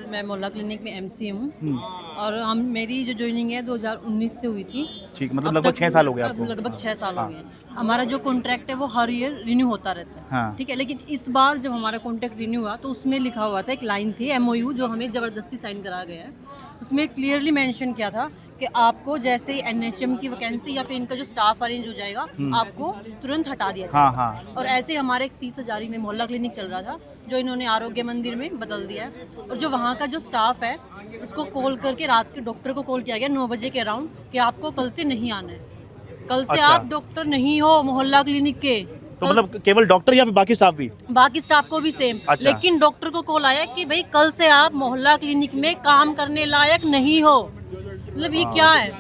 मैं मोहल्ला क्लिनिक में एमसी हूँ और हम मेरी जो ज्वाइनिंग है 2019 से हुई थी। ठीक, मतलब लगभग 6 साल हो गए आपको। लगभग 6 साल हो गए। हमारा जो कॉन्ट्रैक्ट है वो हर ईयर रिन्यू होता रहता है। हाँ। ठीक है, लेकिन इस बार जब हमारा कॉन्ट्रैक्ट रिन्यू हुआ तो उसमें लिखा हुआ था, एक लाइन थी MOU जो हमें ज़बरदस्ती साइन करा गया है। उसमें क्लियरली मेंशन किया था कि आपको जैसे ही NHM की वैकेंसी या फिर इनका जो स्टाफ अरेंज हो जाएगा आपको तुरंत हटा दिया जाएगा। हाँ। और ऐसे हमारे एक 30 हज़ारी में मोहल्ला क्लिनिक चल रहा था जो इन्होंने आरोग्य मंदिर में बदल दिया है। और जो वहाँ का जो स्टाफ है उसको कॉल करके रात के डॉक्टर को कॉल किया गया 9 बजे के अराउंड कि आपको कल से नहीं आना है, कल से अच्छा। आप डॉक्टर नहीं हो मोहल्ला क्लिनिक के। तो मतलब केवल डॉक्टर या फिर बाकी स्टाफ भी? बाकी स्टाफ को भी सेम। अच्छा। लेकिन डॉक्टर को कॉल आया कि भाई कल से आप मोहल्ला क्लिनिक में काम करने लायक नहीं हो। मतलब ये क्या है?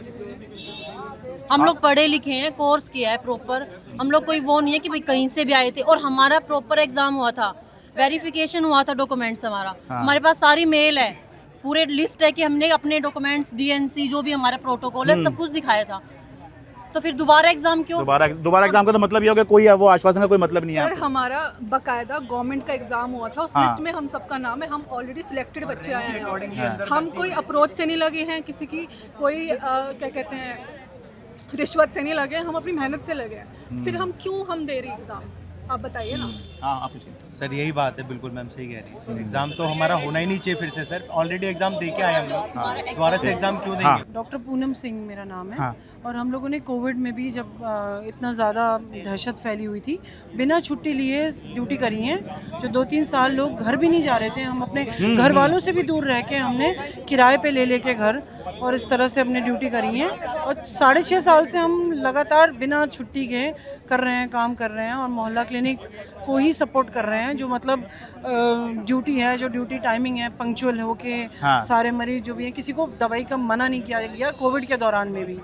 हम लोग पढ़े लिखे हैं, कोर्स किया है प्रॉपर, हम लोग कोई वो नहीं है कि भाई कहीं से भी आए थे। और हमारा प्रॉपर एग्जाम हुआ था, वेरिफिकेशन हुआ था डॉक्यूमेंट्स हमारा। हमारे पास सारी मेल है, पूरे लिस्ट है कि हमने अपने डॉक्यूमेंट्स DNC जो भी हमारा प्रोटोकॉल है सब कुछ दिखाया था। तो फिर दोबारा एग्जाम क्यों? दोबारा एग्जाम का तो मतलब ये हो गया, कोई वो आश्वासन का कोई मतलब नहीं है सर आपको? हमारा बकायदा गवर्नमेंट का एग्जाम हुआ था, उस हाँ। लिस्ट में हम सबका नाम है, हम ऑलरेडी सिलेक्टेड बच्चे आए हैं। हम कोई अप्रोच से नहीं लगे हैं, किसी की कोई क्या कहते हैं रिश्वत से नहीं लगे, हम अपनी मेहनत से लगे हैं। फिर हम क्यों हम दे रही एग्जाम, आप बताइए ना। हाँ, आप पूछिए। सर यही बात है, बिल्कुल मैम सही कह रही है। एग्जाम तो हमारा होना ही नहीं चाहिए फिर से सर, ऑलरेडी एग्जाम दे के आए हम लोग, दोबारा से एग्जाम क्यों देंगे? डॉक्टर पूनम सिंह मेरा नाम है। हाँ। और हम लोगों ने कोविड में भी जब इतना ज़्यादा दहशत फैली हुई थी, बिना छुट्टी लिए ड्यूटी करी है। जो 2-3 साल लोग घर भी नहीं जा रहे थे, हम अपने घर वालों से भी दूर रह के हमने किराए पे ले लेके घर और इस तरह से अपने ड्यूटी करी है। और 6.5 साल से हम लगातार बिना छुट्टी के कर रहे हैं, काम कर रहे हैं और मोहल्ला क्लिनिक को ही सपोर्ट कर रहे हैं। जो मतलब ड्यूटी है, जो ड्यूटी टाइमिंग है, पंक्चुअल हो के सारे मरीज जो भी हैं, किसी को दवाई का मना नहीं किया गया कोविड के दौरान में भी।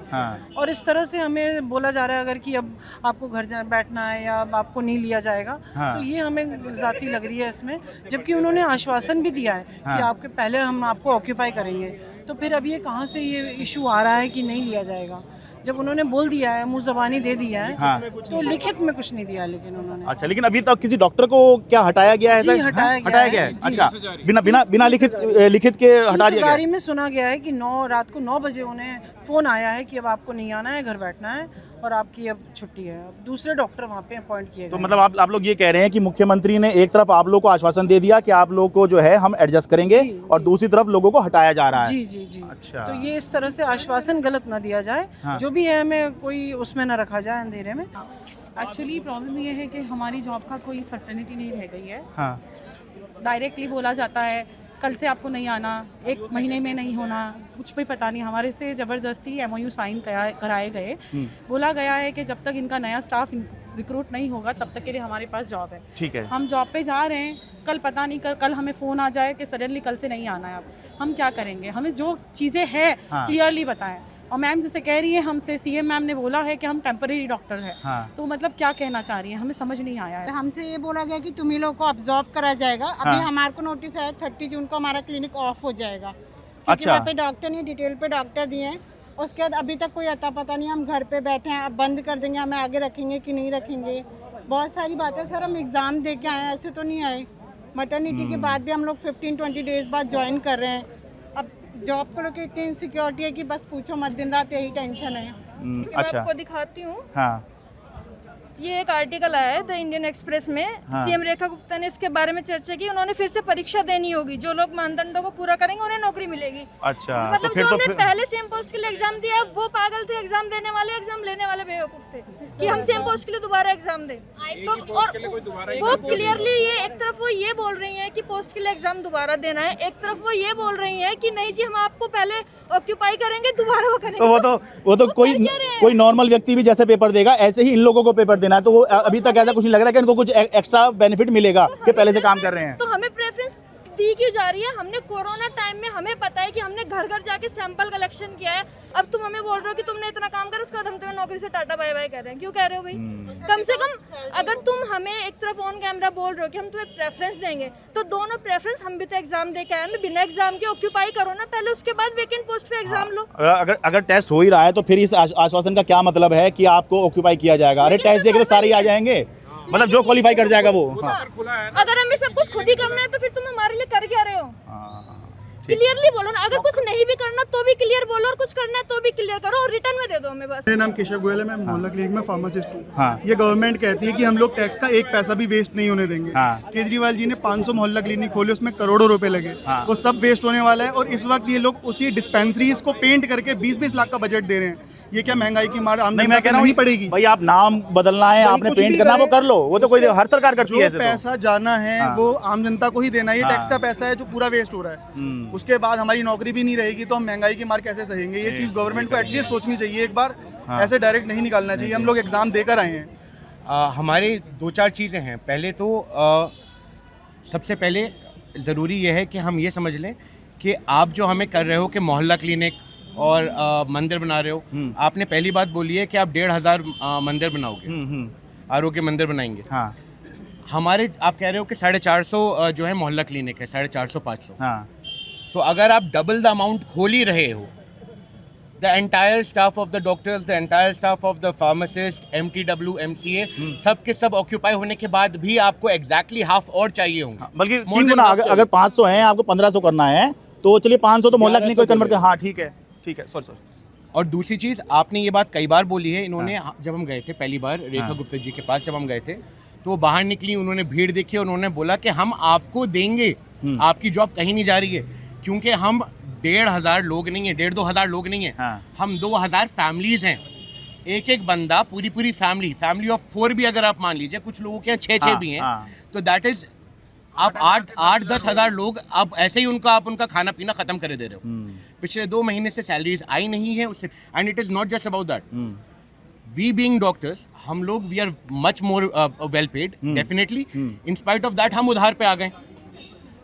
और इस तरह से हमें बोला जा रहा है अगर कि अब आपको घर बैठना है या अब आपको नहीं लिया जाएगा, तो ये हमें ज़ाती लग रही है इसमें। जबकि उन्होंने आश्वासन भी दिया है कि आपके पहले हम आपको ऑक्यूपाई करेंगे, तो फिर अब ये कहाँ से ये इशू आ रहा है कि नहीं लिया जाएगा? जब उन्होंने बोल दिया है, मुँह ज़बानी दे दिया है, तो लिखित में कुछ नहीं दिया लेकिन उन्होंने। अच्छा, लेकिन अभी तक किसी डॉक्टर को क्या हटाया गया है? जी, हटाया गया है। अच्छा, बिना लिखित के हटा दिया गया? में सुना गया है कि रात को 9 बजे उन्हें फ़ोन आया है कि अब आपको नहीं आना है, घर बैठना है और आपकी अब छुट्टी है। अब दूसरे डॉक्टर वहाँ पे अपॉइंट किए गए। तो मतलब आप लोग ये कह रहे हैं कि मुख्यमंत्री ने एक तरफ आप लोग को आश्वासन दे दिया कि आप लोग को जो है हम एडजस्ट करेंगे और दूसरी तरफ लोगों को हटाया जा रहा है। जी। अच्छा। तो ये इस तरह से आश्वासन गलत ना दिया जाए। जो भी है हमें कोई उसमें ना रखा जाए अंधेरे में। एक्चुअली प्रॉब्लम ये है कि हमारी जॉब का कोई सर्टेनिटी नहीं रह गई है। हाँ। डायरेक्टली बोला जाता है कल से आपको नहीं आना, 1 महीने में नहीं होना, कुछ भी पता नहीं। हमारे से ज़बरदस्ती MOU साइन कराए गए। बोला गया है कि जब तक इनका नया स्टाफ रिक्रूट नहीं होगा तब तक के लिए हमारे पास जॉब है। ठीक है। हम जॉब पे जा रहे हैं, कल पता नहीं कल हमें फ़ोन आ जाए कि सडनली कल से नहीं आना है। अब हम क्या करेंगे? हमें जो चीज़ें हैं क्लियरली बताएं। और मैम जैसे कह रही है, हमसे CM मैम ने बोला है कि हम टेम्परेरी डॉक्टर हैं। तो मतलब क्या कहना चाह रही हैं, हमें समझ नहीं आया है। हमसे ये बोला गया कि तुम्ही लोग को अब्जॉर्ब करा जाएगा। अभी हमारे को नोटिस आया 30 जून को हमारा क्लिनिक ऑफ हो जाएगा, क्योंकि वहाँ पे डॉक्टर नहीं, डिटेल पे डॉक्टर दिए हैं। उसके बाद अभी तक कोई अता पता नहीं, हम घर पे बैठे हैं। अब बंद कर देंगे, हमें आगे रखेंगे कि नहीं रखेंगे, बहुत सारी बातें। सर हम एग्ज़ाम दे के आए हैं, ऐसे तो नहीं आए। मैटरनिटी के बाद भी हम लोग 15-20 डेज बाद ज्वाइन कर रहे हैं। अब जॉब को लेकर इतनी इनसिक्योरिटी है कि बस पूछो मत, दिन रात यही टेंशन है। मैं आपको दिखाती हूँ। हाँ। ये एक आर्टिकल आया है द इंडियन एक्सप्रेस में। CM रेखा गुप्ता ने इसके बारे में चर्चा की। उन्होंने फिर से परीक्षा देनी होगी, जो लोग मानदंडों को पूरा करेंगे उन्हें नौकरी मिलेगी। अच्छा, मतलब तो फिर जो तो हमने पहले सेम पोस्ट के लिए एग्जाम दिया वो पागल थे, एग्जाम देने वाले, एग्जाम लेने वाले बेवकूफ थे कि हम सेम पोस्ट के लिए दोबारा एग्जाम दें। तो और वो क्लियरली ये एक तरफ वो ये बोल रही है कि पोस्ट के लिए एग्जाम दोबारा देना है, एक तरफ वो ये बोल रही है कि नहीं जी हम आपको पहले ऑक्यूपाई करेंगे, दोबारा वो करेंगे। तो वो तो कोई नॉर्मल व्यक्ति भी जैसे पेपर देगा ऐसे ही इन लोगों को पेपर देना है। तो वो अभी तक ऐसा कुछ नहीं लग रहा है कि इनको कुछ एक्स्ट्रा बेनिफिट मिलेगा कि पहले से काम कर रहे हैं। तो हमें प्रेफरेंस दी क्यों जा रही है? हमने कोरोना टाइम में हमें पता है कि हमने घर घर जाके सैंपल कलेक्शन किया है। अब तुम हमें बोल रहे हो कि तुमने इतना काम करा, उसके बाद हम तुम्हें नौकरी से टाटा बाय बाय कर रहे हैं। क्यों कह रहे हो भाई? कम से कम अगर तुम हमें एक तरफ ऑन कैमरा बोल रहे हो कि हम तुम्हें प्रेफरेंस देंगे, तो दोनों प्रेफरेंस, हम भी तो एग्जाम दे के आए हैं, बिना एग्जाम के ऑक्यूपाई करो ना पहले, उसके बाद वेकेंट पोस्ट पे एग्जाम लो। अगर टेस्ट हो ही रहा है तो फिर इस आश्वासन का क्या मतलब है कि आपको ऑक्यूपाई किया जाएगा? अरे टेस्ट देके तो सारे ही आ जाएंगे, मतलब जो क्वालिफाई कर जाएगा वो। अगर हमें सब कुछ खुद ही करना है तो फिर तुम हमारे लिए कर क्या रहे हो? क्लियरली बोलो ना, अगर कुछ नहीं भी करना तो भी क्लियर बोलो, और कुछ करना है तो भी क्लियर करो, और रिटर्न में दे दो हमें बस। मेरा नाम केशव गोयल है, मैं मोहल्ला क्लिनिक में फार्मासिस्ट हूँ। हाँ। ये गवर्नमेंट कहती है कि हम लोग टैक्स का एक पैसा भी वेस्ट नहीं होने देंगे। हाँ। केजरीवाल जी ने 500 मोहल्ला क्लिनिक खोले, उसमें करोड़ों रुपए लगे। हाँ। वो सब वेस्ट होने वाला है, और इस वक्त ये लोग उसी डिस्पेंसरीज को पेंट करके 20-20 लाख का बजट दे रहे हैं। ये क्या महंगाई की मार आम नहीं, जनता मैं कह पे रहा नहीं हूँ पड़ेगी? भाई आप नाम बदलना है, आपने कुछ पेंट भी करना, वो करें, कर लो, वो तो कोई हर सरकार करती है जो ऐसे तो। पैसा जाना है हाँ। वो आम जनता को ही देना है। ये हाँ। टैक्स का पैसा है जो पूरा वेस्ट हो रहा है। उसके बाद हमारी नौकरी भी नहीं रहेगी, तो हम महंगाई की मार कैसे सहेंगे? ये चीज़ गवर्नमेंट को एटलीस्ट सोचनी चाहिए एक बार। हाँ। ऐसे डायरेक्ट नहीं निकालना चाहिए। हम लोग एग्जाम देकर आए हैं। हमारे 2-4 चीज़ें हैं। पहले तो सबसे पहले ज़रूरी यह है कि हम ये समझ लें कि आप जो हमें कर रहे हो कि मोहल्ला क्लिनिक और मंदिर बना रहे हो, आपने पहली बात बोली है कि आप 1,500 मंदिर बनाओगे, आरोग्य मंदिर बनाएंगे। हाँ। हमारे आप कह रहे हो कि 450 जो है मोहल्ला क्लिनिक है, 450-500। हाँ। तो अगर आप डबल द अमाउंट खोल ही रहे हो, the entire staff of the doctors, the entire staff of the pharmacist, MTW, MCA, सब के सब ऑक्यूपाई होने के बाद भी आपको एग्जैक्टली हाफ और चाहिए होंगे। बल्कि More 3 than गुना, half अगर 500 हैं, आपको 1500 करना है, तो चलिए 500 तो मोहल्ला क्लिनिक को कन्वर्ट कर। हाँ ठीक है, सॉरी। और दूसरी चीज़, आपने ये बात कई बार बोली है। इन्होंने जब हम गए थे पहली बार रेखा गुप्ता जी के पास, जब हम गए थे तो वो बाहर निकली, उन्होंने भीड़ देखी और उन्होंने बोला कि हम आपको देंगे, आपकी जॉब कहीं नहीं जा रही है, क्योंकि हम 1,500 लोग नहीं है, 1,500-2 हज़ार लोग नहीं है। हाँ। हम 2,000 फैमिलीज हैं। एक बंदा, पूरी फैमिली ऑफ 4 भी अगर आप मान लीजिए, कुछ लोगों के यहाँ 6 भी हैं, तो दैट इज आप 8-10 हज़ार लोग आप ऐसे ही उनका खाना पीना खत्म कर दे रहे हो। पिछले 2 महीने से सैलरीज आई नहीं है उससे। And it is not just about that, we being doctors, हम लोग we are much more well paid definitely. In spite of that हम उधार पे आ गए,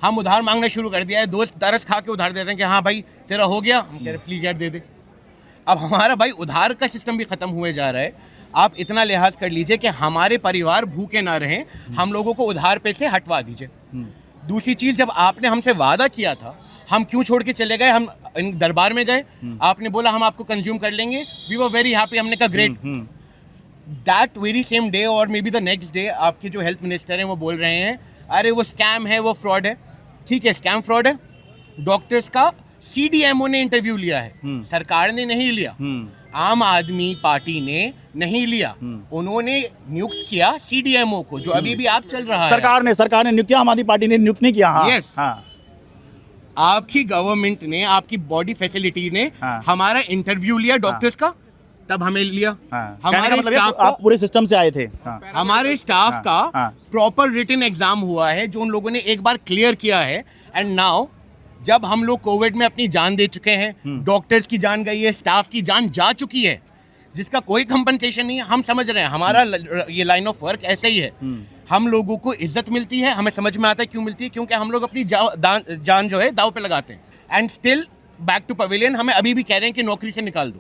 हम उधार मांगना शुरू कर दिया है। दोस्त तरस खा के उधार देते हैं कि हाँ भाई तेरा हो गया, हम कह रहे प्लीज़ यार दे दे। अब हमारा भाई उधार का सिस्टम भी ख़त्म हुए जा रहा है। आप इतना लिहाज कर लीजिए कि हमारे परिवार भूखे ना रहें, हम लोगों को उधार पे से हटवा दीजिए। दूसरी चीज़, जब आपने हमसे वादा किया था, हम क्यों छोड़ के चले गए? हम इन दरबार में गए, आपने बोला हम आपको कंज्यूम कर लेंगे, वी वर वेरी हैप्पी। हमने कहा great. That very same day और maybe the next day आपके जो हेल्थ मिनिस्टर हैं वो बोल रहे हैं अरे वो स्कैम है, वो फ्रॉड है। ठीक है, स्कैम फ्रॉड है। डॉक्टर्स का CDMO ने इंटरव्यू लिया है, सरकार ने नहीं लिया, आम आदमी पार्टी ने नहीं लिया। उन्होंने नियुक्त किया CDMO को, जो अभी भी आप चल रहा है। सरकार ने नियुक्त किया, आम आदमी पार्टी ने नियुक्त नहीं किया। हाँ। Yes. हाँ। आपकी गवर्नमेंट ने, आपकी बॉडी फैसिलिटी ने हमारा इंटरव्यू लिया डॉक्टर्स का, तब हमें लिया। हमारे मतलब स्टाफ आप पूरे सिस्टम से आए थे। हमारे स्टाफ का प्रॉपर रिटन एग्जाम हुआ है, जो उन लोगों ने एक बार क्लियर किया है। एंड नाउ जब हम लोग कोविड में अपनी जान दे चुके हैं, डॉक्टर्स की जान गई है, स्टाफ की जान जा चुकी है, जिसका कोई कंपनसेशन नहीं है, हम समझ रहे हैं हमारा ये लाइन ऑफ वर्क ऐसे ही है। हम लोगों को इज्जत मिलती है, हमें समझ में आता है क्यों मिलती है, क्योंकि हम लोग अपनी जान जो है दाव पे लगाते हैं। And still back to pavilion हमें अभी भी कह रहे हैं कि नौकरी से निकाल दो।